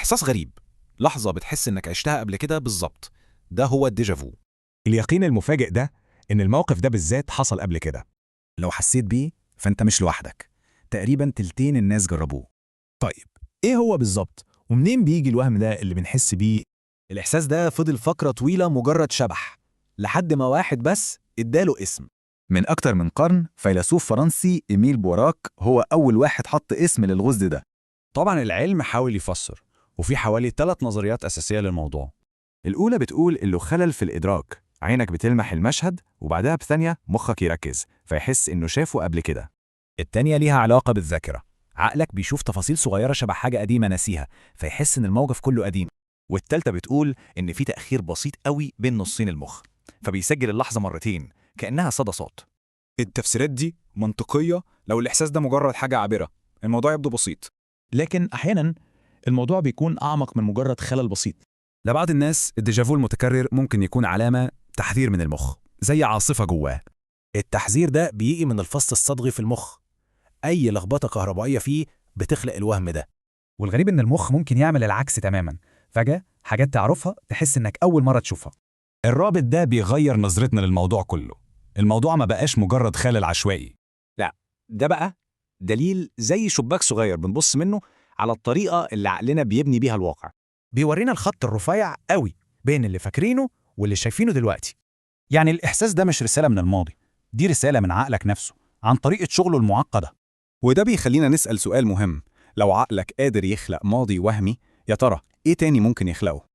إحساس غريب، لحظة بتحس إنك عشتها قبل كده بالظبط. ده هو الديجافو. اليقين المفاجئ ده إن الموقف ده بالذات حصل قبل كده. لو حسيت بيه فأنت مش لوحدك، تقريبا تلتين الناس جربوه. طيب إيه هو بالظبط؟ ومنين بيجي الوهم ده اللي بنحس بيه؟ الإحساس ده فضل فترة طويلة مجرد شبح، لحد ما واحد بس اداله اسم. من أكتر من قرن فيلسوف فرنسي إيميل بوراك هو أول واحد حط اسم للغز ده. طبعا العلم حاول يفسر، وفي حوالي 3 نظريات أساسية للموضوع. الأولى بتقول إنه خلل في الإدراك، عينك بتلمح المشهد وبعدها بثانية مخك يركز فيحس إنه شافه قبل كده. التانية ليها علاقة بالذاكرة، عقلك بيشوف تفاصيل صغيرة شبه حاجة قديمة ناسيها فيحس إن الموقف كله قديم. والتالتة بتقول إن في تأخير بسيط قوي بين نصين المخ، فبيسجل اللحظة مرتين كأنها صدى صوت. التفسيرات دي منطقية لو الإحساس ده مجرد حاجة عابرة، الموضوع يبدو بسيط. لكن أحياناً الموضوع بيكون أعمق من مجرد خلل بسيط. لبعض الناس الديجافو المتكرر ممكن يكون علامة تحذير من المخ، زي عاصفة جواه. التحذير ده بيجي من الفص الصدغي في المخ، أي لخبطة كهربائية فيه بتخلق الوهم ده. والغريب إن المخ ممكن يعمل العكس تماماً، فجأة حاجات تعرفها تحس إنك أول مرة تشوفها. الرابط ده بيغير نظرتنا للموضوع كله. الموضوع ما بقاش مجرد خلل عشوائي. لا، ده بقى دليل زي شباك صغير بنبص منه على الطريقة اللي عقلنا بيبني بيها الواقع. بيورينا الخط الرفيع قوي بين اللي فاكرينه واللي شايفينه دلوقتي. يعني الإحساس ده مش رسالة من الماضي، دي رسالة من عقلك نفسه عن طريقة شغله المعقدة. وده بيخلينا نسأل سؤال مهم، لو عقلك قادر يخلق ماضي وهمي، يا ترى إيه تاني ممكن يخلقه؟